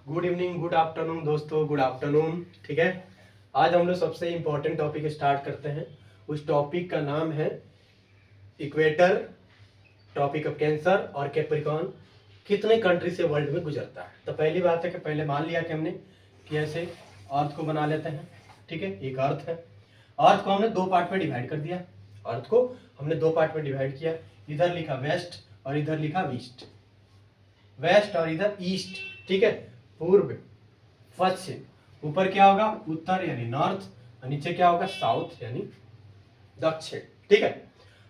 Good evening, good afternoon दोस्तों, good afternoon. ठीक है, आज हम लोग सबसे इम्पोर्टेंट टॉपिक स्टार्ट करते हैं। उस टॉपिक का नाम है इक्वेटर, टॉपिक ऑफ कैंसर और कैप्रिकॉर्न कितने कंट्री से वर्ल्ड में गुजरता है। तो पहली बात है कि पहले मान लिया कि हमने कि ऐसे अर्थ को बना लेते हैं। ठीक है, एक अर्थ है, अर्थ को हमने दो पार्ट में डिवाइड कर दिया। अर्थ को हमने दो पार्ट में डिवाइड किया, इधर लिखा वेस्ट और इधर लिखा ईस्ट, वेस्ट और इधर ईस्ट। ठीक है, पूर्व पश्चिम, ऊपर क्या होगा उत्तर यानी नॉर्थ और नीचे क्या होगा साउथ यानी दक्षिण। ठीक है,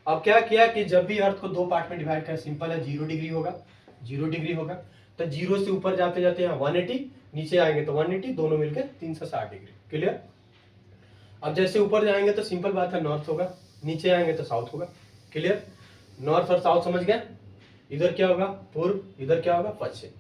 अब क्या किया कि जब भी अर्थ को दो पार्ट में डिवाइड करें, सिंपल है, 0 डिग्री होगा, 0 डिग्री होगा। तो 0 से ऊपर जाते जाते यहाँ 180, नीचे आएंगे तो 180, दोनों मिलकर 360 डिग्री। क्लियर। अब जैसे ऊपर जाएंगे तो सिंपल बात है नॉर्थ होगा, नीचे आएंगे तो साउथ होगा। क्लियर, नॉर्थ और साउथ समझ गए। इधर क्या होगा पूर्व, इधर क्या होगा पश्चिम।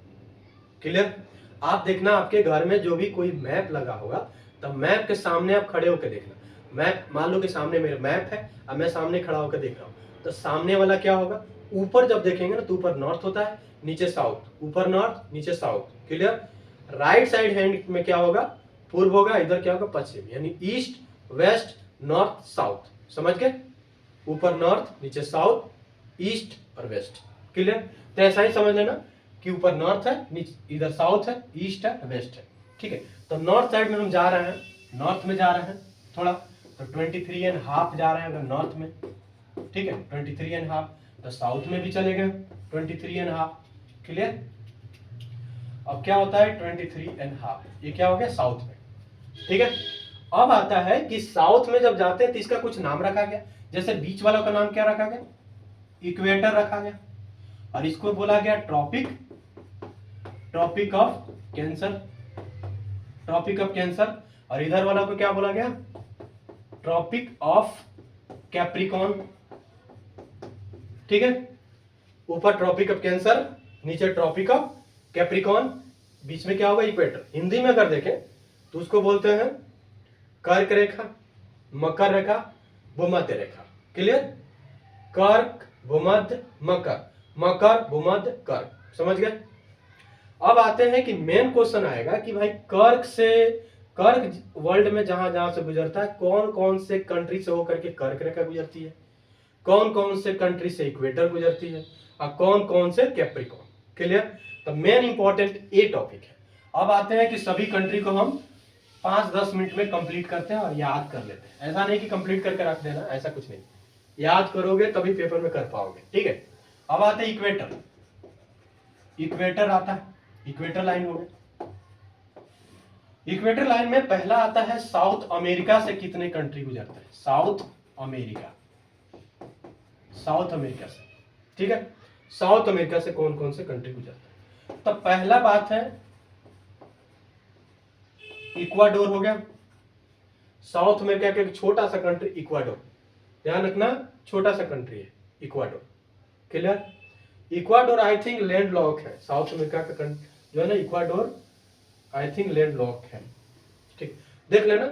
क्लियर। आप देखना आपके घर में जो भी कोई मैप लगा होगा तो मैप के सामने आप खड़े होकर देखना। मैप मान लो कि सामने मेरा मैप है, अब मैं सामने खड़ा होकर देख रहा हूँ, तो सामने वाला क्या होगा, ऊपर जब देखेंगे ना तो ऊपर नॉर्थ होता है, नीचे साउथ, ऊपर नॉर्थ नीचे south. Clear. Right side hand में क्या होगा पूर्व होगा, इधर क्या होगा पश्चिम, यानी ईस्ट वेस्ट नॉर्थ साउथ। समझ गए, ऊपर नॉर्थ नीचे साउथ ईस्ट और वेस्ट। क्लियर। तो ऐसा ही समझ लेना कि ऊपर नॉर्थ है, नीचे इधर साउथ है, ईस्ट है, वेस्ट है। ठीक है, तो नॉर्थ साइड में हम जा रहे हैं, नॉर्थ में जा रहे हैं थोड़ा, तो 23.5 जा रहे हैं अगर नॉर्थ में। ठीक है, 23.5, तो साउथ में भी चले गए 23.5। क्लियर। अब क्या होता है 23.5, ये क्या हो गया साउथ में। ठीक है, अब आता है कि साउथ में जब जाते हैं तो इसका कुछ नाम रखा गया। जैसे बीच वाला का नाम क्या रखा गया, इक्वेटर रखा गया, और इसको बोला गया Tropic, Tropic of Cancer, Tropic of Cancer. और इधर वाला को क्या बोला गया, ट्रॉपिक ऑफ कैप्रिकॉर्न। ठीक है, ऊपर ट्रॉपिक ऑफ कैंसर, नीचे ट्रॉपिक ऑफ कैप्रिकॉर्न, बीच में क्या होगा इक्वेटर। हिंदी में अगर देखें तो उसको बोलते हैं कर्क रेखा, मकर रेखा, भूमध्य रेखा। क्लियर, कर्क भूमध्य मकर, मकर भूमध्य कर्क। समझ गए। अब आते हैं कि मेन क्वेश्चन आएगा कि भाई कर्क से, कर्क वर्ल्ड में जहां जहां से गुजरता है, कौन कौन से कंट्री से होकर के कर्क रेखा गुजरती है, कौन कौन से कंट्री से इक्वेटर गुजरती है, और कौन कौन से कैप्रिकॉर्न। क्लियर। तो मेन इंपॉर्टेंट ये टॉपिक है। अब आते हैं कि सभी कंट्री को हम 5-10 मिनट में कंप्लीट करते हैं और याद कर लेते हैं। ऐसा नहीं कि कंप्लीट करके रख देना, ऐसा कुछ नहीं, याद करोगे तभी पेपर में कर पाओगे। ठीक है, अब आते हैं इक्वेटर। इक्वेटर आता है, इक्वेटर लाइन हो गई। इक्वेटर लाइन में पहला आता है साउथ अमेरिका से कितने कंट्री गुजरते हैं, साउथ अमेरिका, साउथ अमेरिका से। ठीक है, साउथ अमेरिका से कौन कौन से कंट्री गुजरते हैं। तो पहला बात है इक्वाडोर हो गया, साउथ अमेरिका का एक छोटा सा कंट्री इक्वाडोर, ध्यान रखना छोटा सा कंट्री है Ecuador. Clear. Ecuador I think land lock है, साउथ अमेरिका का जो है ना Ecuador I think land lock है। ठीक, देख लेना।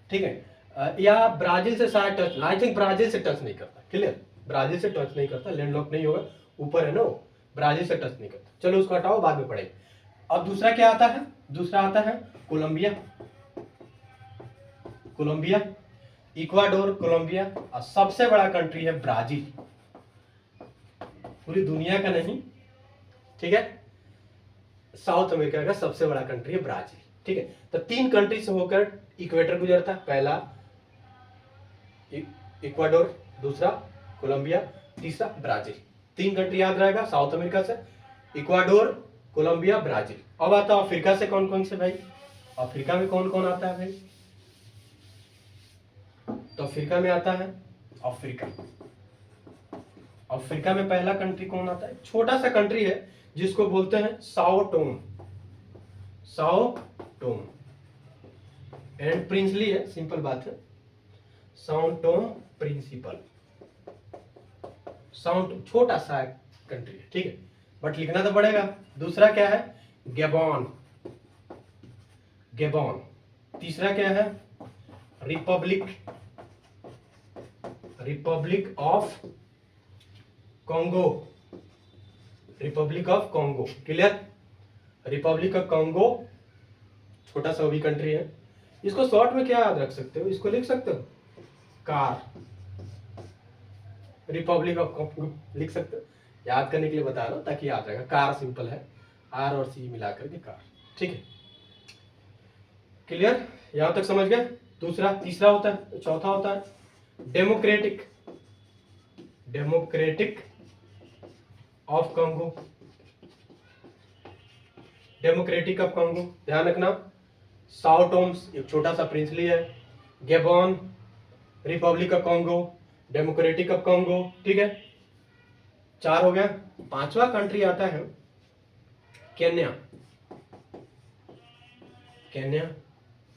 ठीक है, या ब्राजील से शायद टच, आई थिंक ब्राजील से टच नहीं करता। क्लियर, ब्राजील से टच नहीं करता, लैंड लॉक नहीं होगा, ऊपर है ना वो, ब्राजील से टच नहीं करता। चलो उसको हटाओ, बाद में पढ़ेंगे। अब दूसरा क्या आता है, दूसरा आता है कोलंबिया, कोलंबिया, इक्वाडोर, कोलंबिया, और सबसे बड़ा कंट्री है ब्राजील, पूरी दुनिया का नहीं। ठीक है, साउथ अमेरिका का सबसे बड़ा कंट्री है ब्राजील। ठीक है, तो 3 कंट्री से होकर इक्वेटर गुजरता है, पहला इक्वाडोर, दूसरा कोलंबिया, तीसरा ब्राजील। 3 कंट्री याद रहेगा, साउथ अमेरिका से इक्वाडोर, कोलंबिया, ब्राजील। अब आता है अफ्रीका से कौन कौन से भाई, अफ्रीका में कौन कौन आता है भाई, तो अफ्रीका में आता है अफ्रीका। अफ्रीका में पहला कंट्री कौन आता है, छोटा सा कंट्री है जिसको बोलते हैं Sao Tomé, Sao Tomé and princely है, सिंपल बात है, साओ टोम प्रिंसिपल, साउंड छोटा सा कंट्री है। ठीक है, बट लिखना तो पड़ेगा। दूसरा क्या है गैबोन, गैबोन। तीसरा क्या है Republic, Republic of Congo, Republic of Congo. Clear, Republic of Congo, छोटा सा भी कंट्री है। इसको शॉर्ट में क्या याद रख सकते हो, इसको लिख सकते हो कार, रिपब्लिक ऑफ कॉन्गो लिख सकते हो। याद करने के लिए बता रहा हूँ ताकि याद रहेगा। कार सिंपल है, आर और सी मिलाकर के कार। ठीक है, क्लियर, यहां तक समझ गए। दूसरा, तीसरा होता है, चौथा होता है democratic, democratic of Congo, democratic of Congo ध्यान रखना। साओ टोम्स एक छोटा सा प्रिंसली है, Gabon, Republic of Congo, democratic of Congo. ठीक है, 4 हो गया। 5वां कंट्री आता है केन्या, केन्या।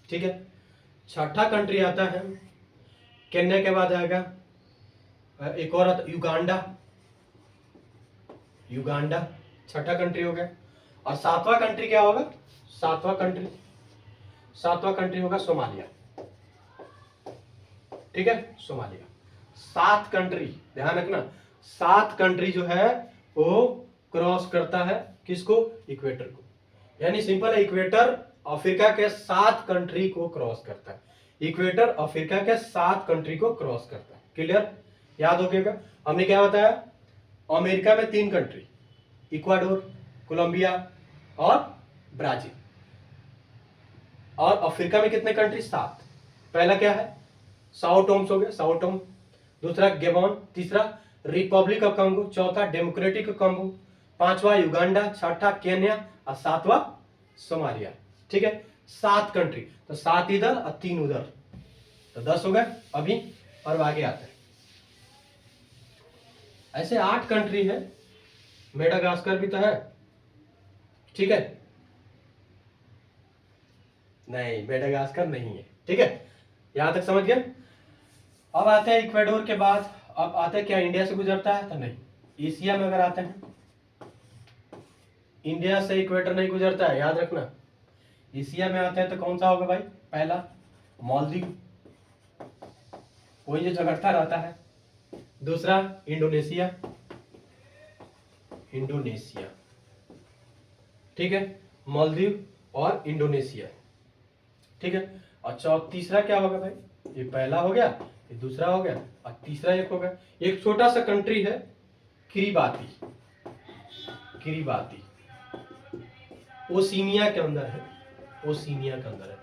ठीक है, 6ठा कंट्री आता है, केन्या के बाद आएगा एक और आता युगांडा, युगांडा 6ठा कंट्री हो गया। और 7वां कंट्री क्या होगा, 7वां कंट्री होगा सोमालिया। ठीक है, सोमालिया। 7 कंट्री ध्यान रखना, 7 कंट्री जो है वो क्रॉस करता है किसको, इक्वेटर को। यानी सिंपल है, इक्वेटर अफ्रीका के 7 कंट्री को क्रॉस करता है, इक्वेटर अफ्रीका के 7 कंट्री को क्रॉस करता है। क्लियर, याद हो गया। हमने क्या बताया, अमेरिका में 3 कंट्री, इक्वाडोर, कोलंबिया और ब्राजील। और अफ्रीका में कितने कंट्री, 7। पहला क्या है, साओ टोम्स हो गया, साओ टोम। दूसरा गैबोन, तीसरा रिपब्लिक ऑफ कॉन्गो, चौथा डेमोक्रेटिक कॉन्गो, 5वां युगांडा, 6ठा केन्या और 7वां सोमालिया। ठीक है, 7 कंट्री, तो 7 इधर और 3 उधर, तो 10 हो गए अभी। और आगे आते हैं, ऐसे 8 कंट्री है, मेडागास्कर भी तो है। ठीक है, नहीं मेडागास्कर नहीं है। ठीक है, यहां तक समझ गए। अब आते हैं इक्वाडोर के बाद, अब आते हैं क्या इंडिया से गुजरता है, तो नहीं। एशिया में अगर आते हैं, इंडिया से इक्वेटर नहीं गुजरता है, याद रखना। एशिया में आते हैं तो कौन सा होगा भाई, पहला मालदीव, वही जो झगड़ता रहता है। दूसरा इंडोनेशिया, इंडोनेशिया। ठीक है, मालदीव और इंडोनेशिया। ठीक है, और तीसरा क्या होगा भाई, ये पहला हो गया, ये दूसरा हो गया और तीसरा एक हो गया। एक छोटा सा कंट्री है किरिबाती, किरिबाती ओशिनिया के अंदर है, ओशिनिया के अंदर है,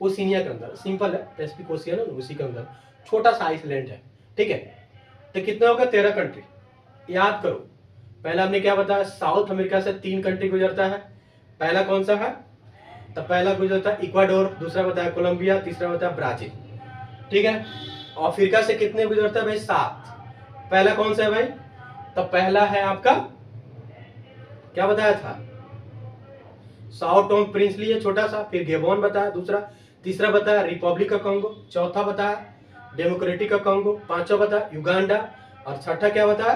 ओशिनिया के अंदर, सिंपल है, पैसिफिक ओशियन है उसी के अंदर, छोटा सा आइसलैंड है। ठीक है, तो कितना होगा, 13 कंट्री। याद करो, पहला हमने क्या बताया, साउथ अमेरिका से 3 कंट्री गुजरता है। पहला कौन सा है, तो पहला गुजरता है इक्वाडोर, दूसरा बताया कोलंबिया, तीसरा बताया ब्राजील। ठीक है, अफ्रीका से कितने गुजरता है भाई, 7। पहला कौन सा है भाई, तो पहला है आपका क्या बताया था, साओ टोम प्रिंसली है छोटा सा, फिर गैबोन बताया दूसरा, तीसरा बताया रिपब्लिक ऑफ कॉन्गो, चौथा बताया डेमोक्रेटिक ऑफ कॉन्गो, 5वां बताया युगांडा और 6ठा क्या बताया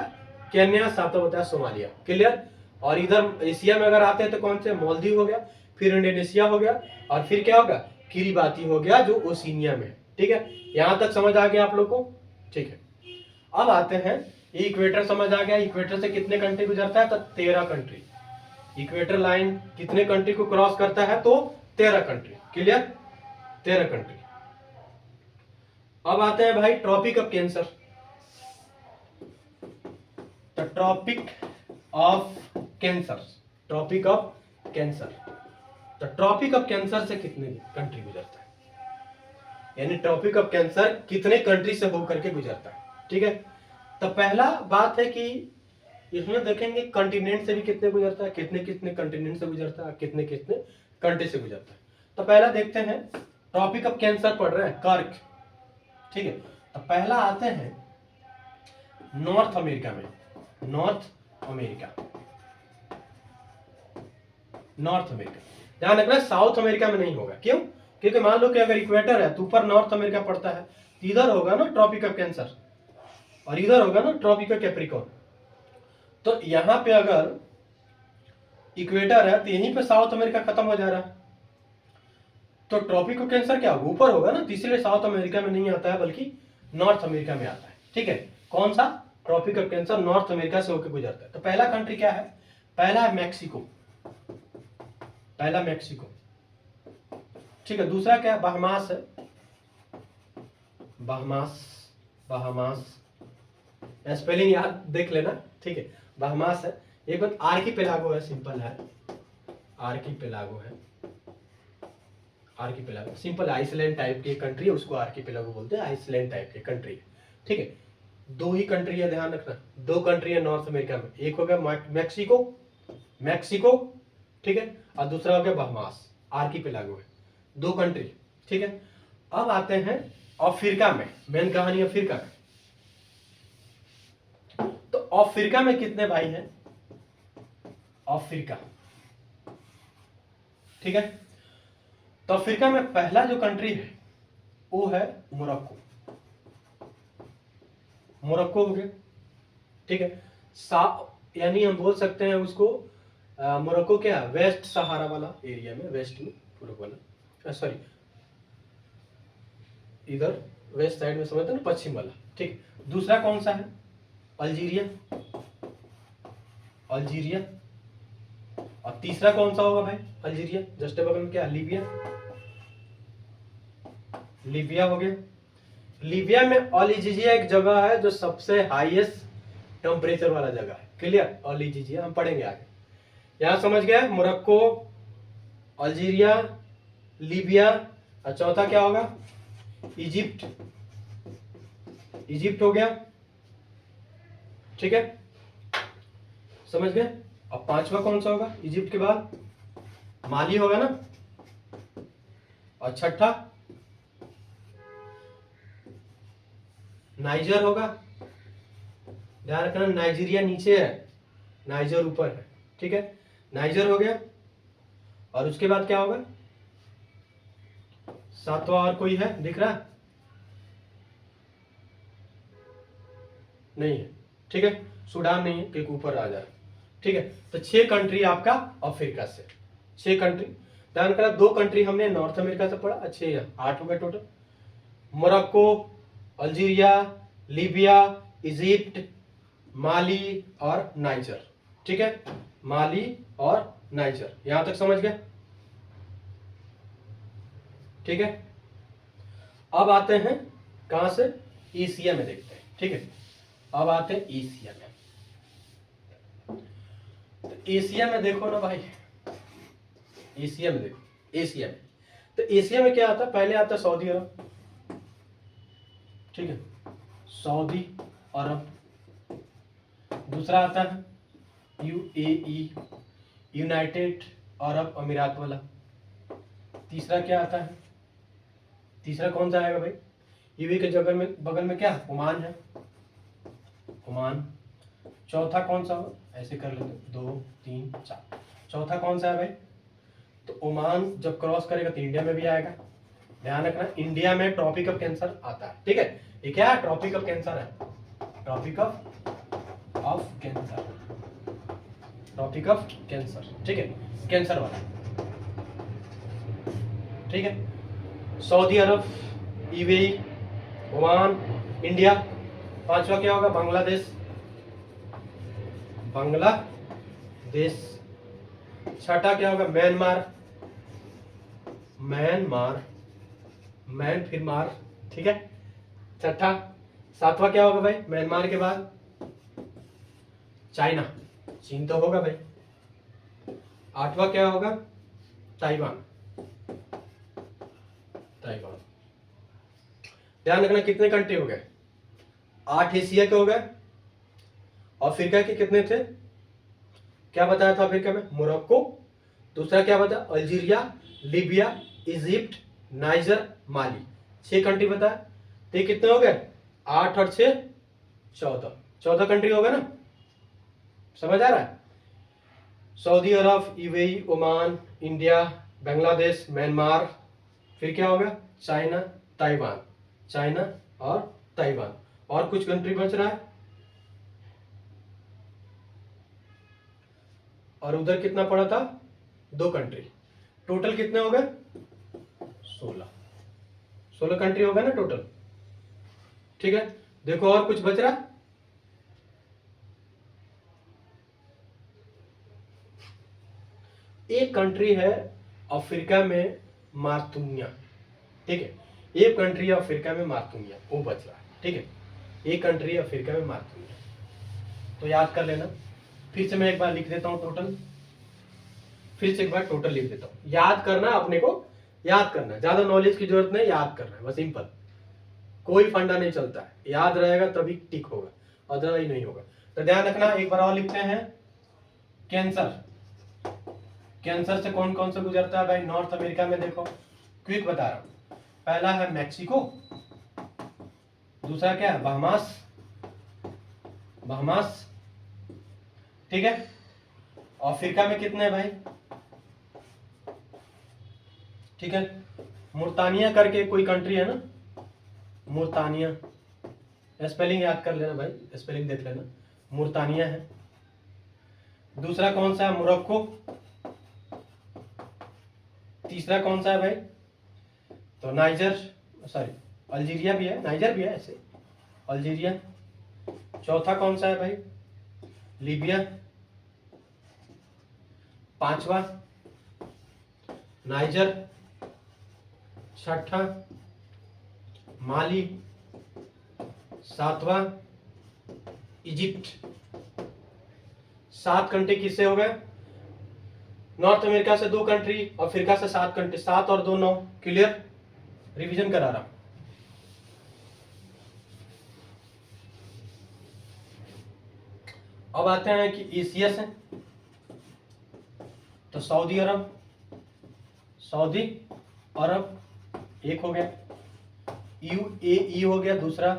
केन्या, 7वां बताया सोमालिया। क्लियर। और इधर एशिया में अगर आते हैं तो कौन से, मालदीव हो गया, फिर इंडोनेशिया हो गया और फिर क्या होगा, किरिबाती हो गया जो ओशिनिया में। ठीक है, यहां तक समझ आ गया आप लोग को। ठीक है, अब आते हैं, ये इक्वेटर समझ आ गया, इक्वेटर से कितने कंट्री गुजरता है, तो 13 कंट्री। इक्वेटर लाइन कितने कंट्री को क्रॉस करता है, तो 13 कंट्री। Clear, 13 country. अब आते हैं भाई Tropic of Cancer, the Tropic of Cancer, Tropic of Cancer. तो ट्रॉपिक ऑफ कैंसर से कितने कंट्री गुजरता है, यानी ट्रॉपिक ऑफ कैंसर कितने कंट्री से होकर के गुजरता है। ठीक है, तो पहला बात है कि इसमें देखेंगे कंटिनेंट से भी कितने गुजरता है, कितने कितने कंटिनेंट से गुजरता है, कितने कितने कंट्री से गुजरता है। तो पहला देखते हैं, ट्रॉपिक ऑफ कैंसर पढ़ रहे हैं कर्क। ठीक है, तो पहला आते हैं नॉर्थ अमेरिका में, नॉर्थ अमेरिका, नॉर्थ अमेरिका। ध्यान रखना साउथ अमेरिका में नहीं होगा, क्यों, क्योंकि मान लो कि अगर इक्वेटर है तो ऊपर नॉर्थ अमेरिका पड़ता है, तो इधर होगा ना ट्रॉपिक ऑफ कैंसर और इधर होगा ना ट्रॉपिक ऑफ कैप्रिकॉर्न। तो यहां पे अगर इक्वेटर है तो यहीं पे साउथ अमेरिका खत्म हो जा रहा है, तो ट्रॉपिक ऑफ कैंसर क्या होगा, ऊपर होगा ना, तीसरे साउथ अमेरिका में नहीं आता है बल्कि नॉर्थ अमेरिका में आता है। ठीक है, कौन सा, Tropic of Cancer North America से होकर गुजरता है। तो पहला कंट्री क्या है, पहला है मैक्सिको, पहला मैक्सिको, ठीक है। दूसरा क्या, बहामास है, बहामास, बहामास, स्पेलिंग याद देख लेना, ठीक है। बहामास है। एक बात आर्कीपेलागो है, सिंपल है, आर्कीपेलागो है, आर्कीपेलागो सिंपल आइसलैंड टाइप की कंट्री है, उसको आर्कीपेलागो बोलते हैं, आइसलैंड टाइप की कंट्री, ठीक है। दो ही कंट्री है, ध्यान रखना, दो कंट्री है नॉर्थ अमेरिका में, एक हो गया मैक्सिको, मैक्सिको, ठीक है, और दूसरा हो गया बहामास, आर्कीपेलागो है, दो कंट्री, ठीक है। अब आते हैं अफ्रीका में, मेन कहानी अफ्रीका में। तो अफ्रीका में कितने भाई हैं, अफ्रीका, ठीक है। तो अफ्रीका में पहला जो कंट्री है वो है मोरक्को, मोरक्को हो गया, ठीक है। यानी हम बोल सकते हैं उसको मोरक्को क्या, वेस्ट सहारा वाला एरिया में, वेस्ट में पूर्व वाला, सॉरी इधर वेस्ट साइड में समझते हैं ना, पश्चिम वाला, ठीक। दूसरा कौन सा है, अल्जीरिया, अल्जीरिया। और तीसरा कौन सा होगा भाई, अल्जीरिया जस्ट बगल में क्या, लीबिया, लीबिया हो गया। लीबिया में अल्जीरिया एक जगह है जो सबसे हाईएस्ट टेम्परेचर वाला जगह है, क्लियर, अल्जीरिया हम पढ़ेंगे आगे। यहां समझ गया, मोरक्को, अल्जीरिया, लीबिया, और चौथा क्या होगा, इजिप्ट, इजिप्ट हो गया, ठीक है, समझ गए। अब पांचवा कौन सा होगा इजिप्ट के बाद, माली होगा ना, और छठा नाइजर होगा, ध्यान रखना नाइजीरिया नीचे है, नाइजर ऊपर है, ठीक है, नाइजर हो गया। और उसके बाद क्या होगा, सातवां और कोई है दिख रहा, नहीं है, ठीक है, सूडान नहीं है क्योंकि ऊपर आ जा रहा, ठीक है। तो 6 कंट्री आपका अफ्रीका से, 6 कंट्री, ध्यान रखना, 2 कंट्री हमने नॉर्थ अमेरिका से पढ़ा, 6 8 हो गए total, Morocco, Algeria, Libya, Egypt, Mali और नाइजर, ठीक है, माली और नाइजर, यहां तक समझ गए, ठीक है। अब आते हैं कहां से, एशिया में देखते हैं, ठीक है। अब आते हैं एशिया में, तो एशिया में देखो ना भाई, एशिया में देखो, एशिया में, तो एशिया में क्या आता है, पहले आता है सऊदी अरब, ठीक है, सऊदी अरब। दूसरा आता है यूएई, यूनाइटेड अरब अमीरात वाला। तीसरा क्या आता है, तीसरा कौन सा आएगा भाई, यूएई के बगल में क्या, ओमान है, ओमान। चौथा कौन सा हो, ऐसे कर लेते, 2 3 4, चौथा कौन सा है भाई, तो ओमान जब क्रॉस करेगा तो इंडिया में भी आएगा, ध्यान रखना, इंडिया में ट्रॉपिक ऑफ कैंसर आता है, ठीक है। ये क्या है, ट्रॉपिक ऑफ कैंसर है, Tropic of Cancer, Tropic of Cancer, ठीक है, कैंसर वाला, ठीक है। Saudi Arab, UAE, Oman, India. पांचवा क्या होगा, बांग्लादेश, बांग्लादेश। छठा क्या होगा, म्यांमार, म्यांमार, मैन फिर मार, ठीक है, छठा। सातवां क्या होगा भाई, म्यांमार के बाद चाइना, चीन तो होगा भाई। आठवां क्या होगा, ताइवान, ताइवान। ध्यान रखना कितने कंट्री हो गए, 8 एशिया के हो गए। अफ्रीका के कितने थे, क्या बताया था अफ्रीका में, मोरक्को, दूसरा क्या बताया, अल्जीरिया, लीबिया, इजिप्ट, नाइजर, माली, 6 कंट्री बताया। तो ये कितने हो गए, 8 और 6 14, 14 कंट्री हो गए ना, समझ आ रहा है। Saudi Arab, UAE, Oman, India, Bangladesh, Myanmar, फिर क्या होगा, चाइना, ताइवान, चाइना और ताइवान, और कुछ कंट्री बच रहा है। और उधर कितना पड़ा था, 2 कंट्री, टोटल कितने हो गए, 16 कंट्री हो गए ना टोटल, ठीक है। देखो और कुछ बच रहा, एक कंट्री है अफ्रीका में मार्तूनिया, ठीक है, एक कंट्री है अफ्रीका में मार्तूनिया, वो बच रहा है, ठीक है, एक कंट्री है अफ्रीका में मार्तूनिया, तो याद कर लेना। फिर से मैं एक बार लिख देता हूँ टोटल, फिर से एक बार टोटल लिख देता हूँ। याद करना, अपने को याद करना, ज्यादा नॉलेज की जरूरत नहीं, याद करना है बस, सिंपल, कोई फंडा नहीं चलता है, याद रहेगा तभी टिक होगा, अदरवाइज नहीं होगा। तो ध्यान रखना, एक बार और लिखते हैं। कैंसर, कैंसर से कौन कौन सा गुजरता है भाई? नॉर्थ अमेरिका में देखो, क्विक बता रहा हूं, पहला है मैक्सिको, दूसरा क्या है? बहामास, बहामास, ठीक है। अफ्रीका में कितने हैं भाई? ठीक है, मुर्तानिया करके कोई कंट्री है ना, मुर्तानिया, स्पेलिंग याद कर लेना भाई, स्पेलिंग देख लेना, मुर्तानिया है। दूसरा कौन सा है? मोरक्को। तीसरा कौन सा है भाई? तो नाइजर, सॉरी अल्जीरिया भी है, नाइजर भी है ऐसे, अल्जीरिया। चौथा कौन सा है भाई? लीबिया। पांचवा नाइजर। छठा माली। सातवां इजिप्ट। 7 कंट्री किससे हो गए? नॉर्थ अमेरिका से 2 कंट्री, अफ्रीका से 7 कंट्री, 7 और 2 9, क्लियर? रिवीजन करा रहा हूं। अब आते हैं कि एशिया से, तो सऊदी अरब, सऊदी अरब एक हो गया, यूएई हो गया दूसरा,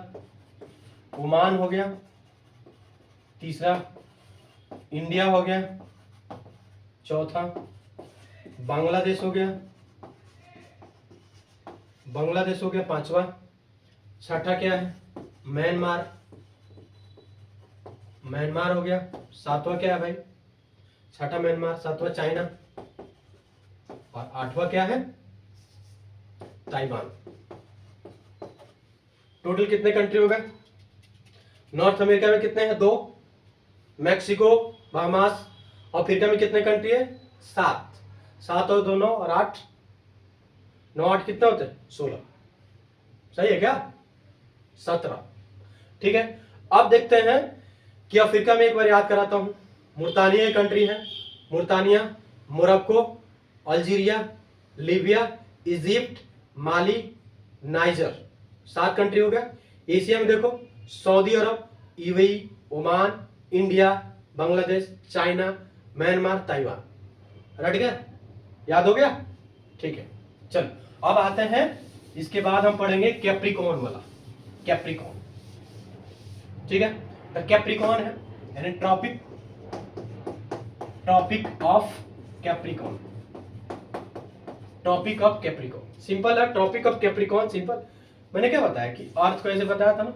ओमान हो गया तीसरा, इंडिया हो गया चौथा, बांग्लादेश हो गया, बांग्लादेश हो गया पांचवा, छठा क्या है? म्यांमार, म्यांमार हो गया, सातवां क्या है भाई? छठा म्यांमार, सातवां चाइना, और आठवां क्या है? ताइवान। टोटल कितने कंट्री हो गए? नॉर्थ अमेरिका में कितने हैं? 2, मैक्सिको, बहामास। अफ्रीका में कितने कंट्री है? 7, 7 और 2 9 और 8, 9 8 कितने होते हैं? 16, सही है क्या? 17, ठीक है। अब देखते हैं कि अफ्रीका में एक बार याद कराता हूं, मुर्तानिया कंट्री है, Mauritania, Morocco, Algeria, Libya, Egypt, Mali, Niger, 7 country हो गया। एशिया में देखो, Saudi Arab, UAE, Oman, India, Bangladesh, China, Myanmar, Taiwan. रट गया? याद हो गया? ठीक है, चलो अब आते हैं, इसके बाद हम पढ़ेंगे कैप्रिकॉर्न वाला, कैप्रिकॉर्न, ठीक है। द कैप्रिकॉर्न है यानी Tropic, Tropic of Capricorn, Tropic of Capricorn, simple है, ट्रॉपिक ऑफ कैप्रिकॉर्न सिंपल। मैंने क्या बताया कि अर्थ को ऐसे बताया था ना,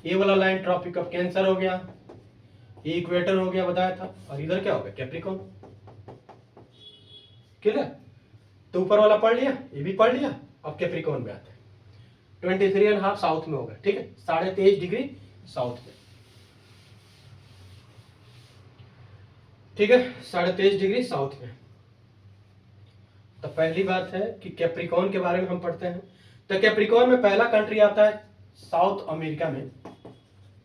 ये वाला लाइन ट्रॉपिक ऑफ कैंसर हो गया, ये इक्वेटर हो गया बताया था, और इधर क्या हो गया? Capricorn, clear? तो ऊपर वाला पढ़ लिया, ये भी पढ़ लिया, अब कैप्रिकॉर्न में आते हैं। 23.5 साउथ में होगा, ठीक है, 23.5 डिग्री साउथ में, ठीक है, 23.5 डिग्री साउथ में। तो पहली बात है कि कैप्रिकॉर्न के बारे में हम पढ़ते हैं। तो कैप्रिकॉर्न में पहला कंट्री आता है साउथ अमेरिका में,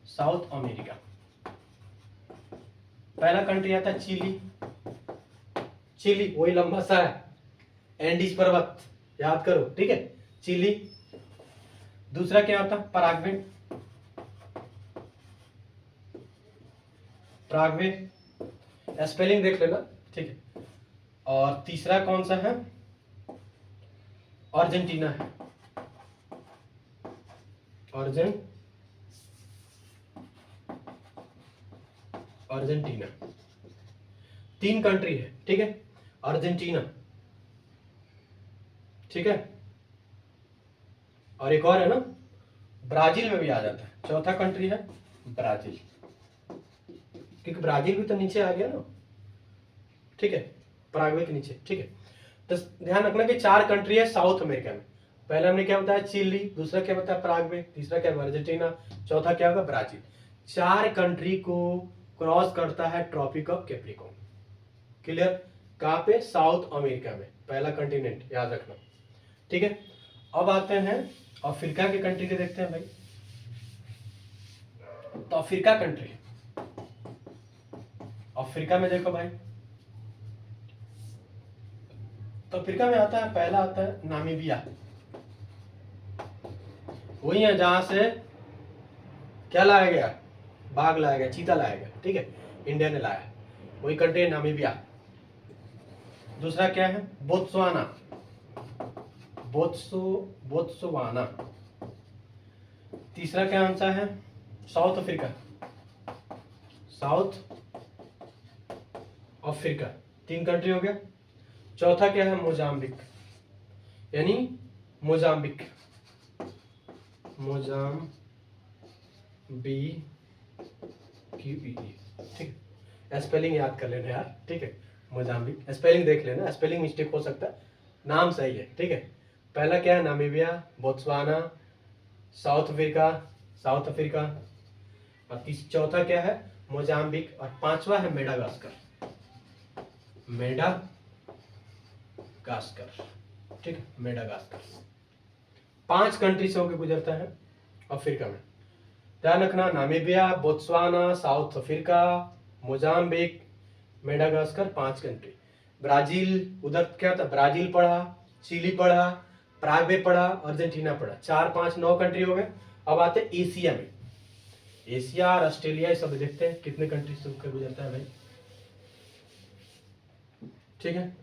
साउथ अमेरिका पहला कंट्री आता है चिली, चिली वही लंबा सा है, एंडीज पर्वत, याद करो, ठीक है, चिली। दूसरा क्या आता है? पराग्वे, पराग्वे, स्पेलिंग देख लेना, ठीक है। और तीसरा कौन सा है? अर्जेंटीना है, अर्जेंटीना, 3 कंट्री है, ठीक है, अर्जेंटीना, ठीक है, और एक और है ना, ब्राजील में भी आ जाता है, चौथा कंट्री है ब्राजील, क्योंकि ब्राजील भी तो नीचे आ गया ना, ठीक है, पराग्वे के नीचे, ठीक है। तो ध्यान रखना कि 4 कंट्री है साउथ अमेरिका में, पहले हमने क्या बताया? चिली, दूसरा क्या बताया? पराग्वे, तीसरा क्या? अर्जेंटीना, चौथा क्या होगा? ब्राजील। 4 कंट्री को क्रॉस करता है ट्रॉपिक ऑफ कैप्रिकॉर्न, क्लियर? कहाँ पे? साउथ अमेरिका में, पहला कंटिनेंट याद रखना, ठीक है। अब आते हैं अफ्रीका के कंट्री के, देखते हैं भाई। तो अफ्रीका कंट्री, अफ्रीका में देखो भाई, तो अफ्रीका में आता है, पहला आता है नामीबिया। वही है जहां से क्या लाया गया? बाघ लाया गया, चीता लाया गया, ठीक है, इंडिया ने लाया, वही कंट्री है नामीबिया। दूसरा क्या है? Botswana, Botswana. तीसरा क्या आंसर है? South Africa, south Africa. 3 country हो गया। चौथा क्या है? मोजाम्बिक, यानी मोजाम्बिक, ठीक है, स्पेलिंग याद कर लेना यार, ठीक है। मोजाम्बिक स्पेलिंग देख लेना, स्पेलिंग मिस्टेक हो सकता है, नाम सही है, ठीक है। पहला क्या है? नामीबिया, बोत्सवाना, साउथ अफ्रीका, और चौथा क्या है? मोजाम्बिक, और पांचवा है मेडागास्कर, ठीक है, मेडागास्कर। 5 कंट्री से होकर गुजरता है अफ्रीका में, ध्यान रखना। Namibia, Botswana, south Africa, Mozambique, Madagascar, 5 country. Brazil, उधर क्या था? ब्राजील पढ़ा, चिली पढ़ा, पराग्वे पढ़ा, अर्जेंटीना पढ़ा, 4, 5, 9 कंट्री हो गए। अब आते हैं एशिया में, एशिया और ऑस्ट्रेलिया, सब देखते हैं कितने कंट्री से होकर गुजरता है भाई, ठीक है।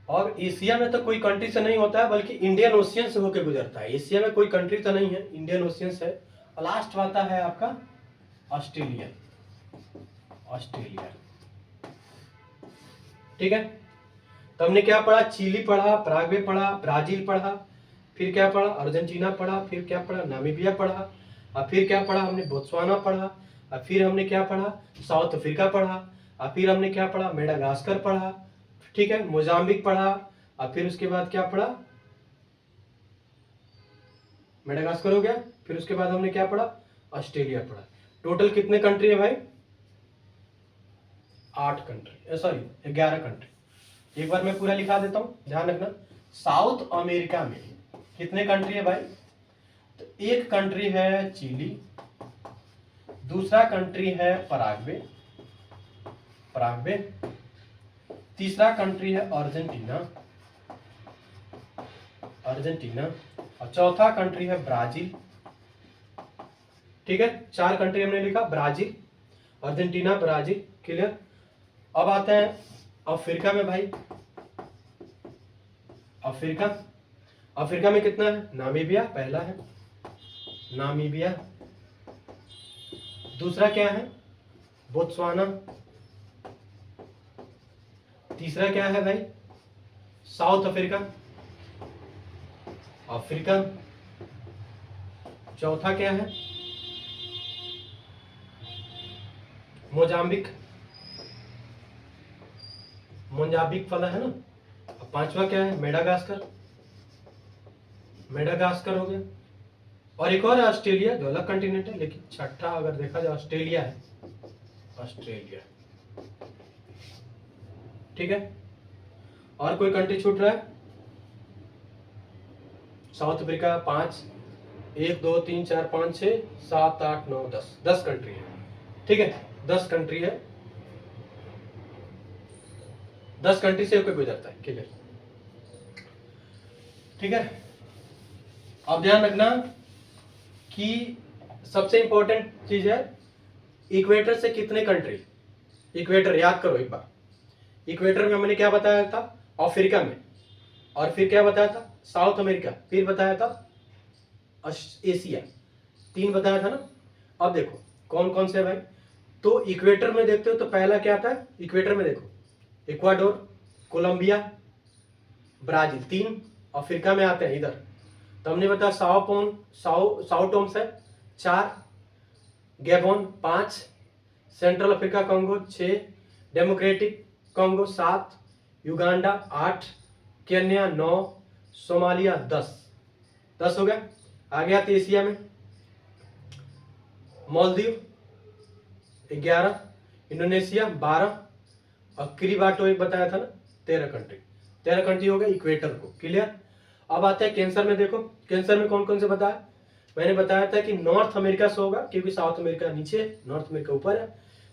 और एशिया में तो कोई कंट्री से नहीं होता है, बल्कि इंडियन ओशियन से होकर गुजरता है। एशिया में कोई कंट्री तो नहीं है, इंडियन ओशियन से। और लास्ट आता है आपका ऑस्ट्रेलिया, ठीक है। तो हमने क्या पढ़ा? चिली पढ़ा, पराग्वे पढ़ा, ब्राजील पढ़ा, फिर क्या पढ़ा? अर्जेंटीना पढ़ा, फिर क्या पढ़ा? नामीबिया पढ़ा, और फिर क्या पढ़ा हमने? बोत्सवाना पढ़ा, और फिर हमने क्या पढ़ा? साउथ अफ्रीका पढ़ा, और फिर हमने क्या पढ़ा? मेडागास्कर पढ़ा, ठीक है, मोजाम्बिक पढ़ा, और फिर उसके बाद क्या पढ़ा? मेडागास्कर हो गया। फिर उसके बाद हमने क्या पढ़ा? ऑस्ट्रेलिया पढ़ा। टोटल कितने कंट्री है भाई? 8 कंट्री, सॉरी 11 कंट्री। एक बार मैं पूरा लिखा देता हूं, ध्यान रखना। साउथ अमेरिका में कितने कंट्री है भाई? तो एक कंट्री है चिली, दूसरा कंट्री है पराग्वे, तीसरा कंट्री है अर्जेंटीना, और चौथा कंट्री है ब्राजील, ठीक है। 4 कंट्री हमने लिखा, ब्राजील, अर्जेंटीना, ब्राजील, क्लियर। अब आते हैं अफ्रीका में भाई। अफ्रीका में कितना है? नामीबिया पहला है, नामीबिया। दूसरा क्या है? बोत्सवाना। तीसरा क्या है भाई? South Africa. चौथा क्या है? मोजाम्बिक वाला है ना। अब 5वां क्या है? मेडागास्कर हो गया। और एक और है ऑस्ट्रेलिया, जो अलग कंटिनेंट है, लेकिन छठा अगर देखा जाए ऑस्ट्रेलिया है, ठीक है। और कोई कंट्री छूट रहा है? साउथ अफ्रीका 5, 1, 2, 3, 4, 5, 6, 7, 8, 9, 10 कंट्री है, ठीक है। 10 कंट्री है, 10 कंट्री से होकर गुजरता है, क्लियर, ठीक है। अब ध्यान रखना कि सबसे इंपॉर्टेंट चीज है, इक्वेटर से कितने कंट्री। इक्वेटर याद करो एक बार। इक्वेटर में हमने क्या बताया था? अफ्रीका में, और फिर क्या बताया था? साउथ अमेरिका, फिर बताया था एशिया, 3 बताया था ना। अब देखो कौन कौन से भाई। तो इक्वेटर में देखते हो तो पहला क्या आता है? इक्वेटर में देखो, इक्वाडोर, कोलंबिया, ब्राजील, 3 अफ्रीका में आते हैं इधर। तो हमने बताया साओ टोम्स है 4, Gabon 5, central Africa Congo 6, democratic Congo 7, Uganda 8, Kenya 9, Somalia 10 हो गया। आगे आते एशिया में, मालदीव 11, इंडोनेशिया 12, और क्रीबाटो एक बताया था ना, 13 कंट्री हो गए इक्वेटर को। क्लियर। अब आते हैं कैंसर में। देखो कैंसर में कौन कौन से बताया, मैंने बताया था कि नॉर्थ अमेरिका से होगा, क्योंकि साउथ अमेरिका नीचे, नॉर्थ अमेरिका ऊपर है।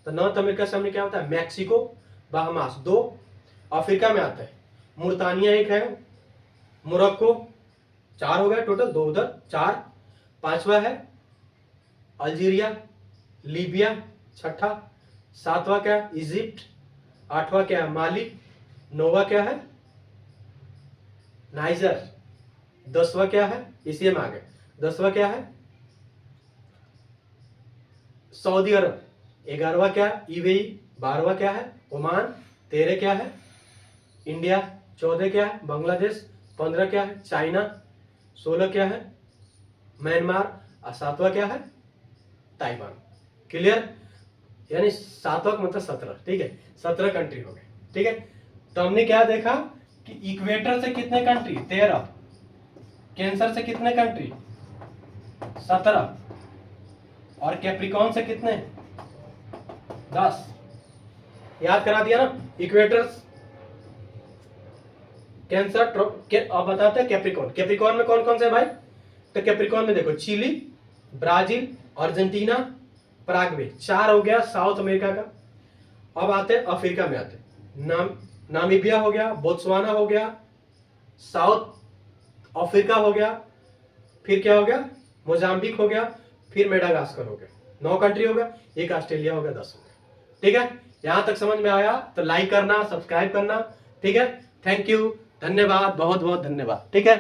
तो नॉर्थ अमेरिका से हमने क्या होता है, मैक्सिको, बाहमास 2। अफ्रीका में आता है मुर्तानिया 1 है, मोरक्को 4 हो गया टोटल, 2 उधर 4। 5वां है अल्जीरिया, लीबिया 6ठा। 7वां क्या है इजिप्ट। 8वां क्या है माली। 9वां क्या है नाइजर। 10वां क्या है, इसी में आ गए। 10वां क्या है सऊदी अरब। 11वां क्या है यूएई। 12वां क्या है ओमान। 13 क्या है इंडिया। 14 क्या है बांग्लादेश। 15 क्या है चाइना। 16 क्या है म्यांमार। और 7वां क्या है ताइवान। क्लियर। यानी 7वां मतलब 17। ठीक है, 17 कंट्री हो गए। ठीक है, तो हमने क्या देखा कि इक्वेटर से कितने कंट्री 13, कैंसर से कितने कंट्री 17, और कैप्रिकॉन से कितने 10। याद करा दिया ना। इक्वेटर, कैंसर, अब बताते हैं कैप्रिकॉन। कैप्रिकॉन में कौन कौन से भाई, तो कैप्रिकॉन में देखो चिली, ब्राजील, अर्जेंटीना, पराग्वे 4 हो गया साउथ अमेरिका का। अब आते हैं अफ्रीका में आते हैं नामीबिया हो गया, बोत्सवाना हो गया, साउथ अफ्रीका हो गया, फिर क्या हो गया मोजाम्बिक हो गया, फिर मेडागास्कर हो गया। 9 कंट्री हो गया। एक ऑस्ट्रेलिया हो गया, 10 हो गया। ठीक है, यहां तक समझ में आया तो लाइक करना, सब्सक्राइब करना। ठीक है, थैंक यू, धन्यवाद, बहुत बहुत धन्यवाद। ठीक है।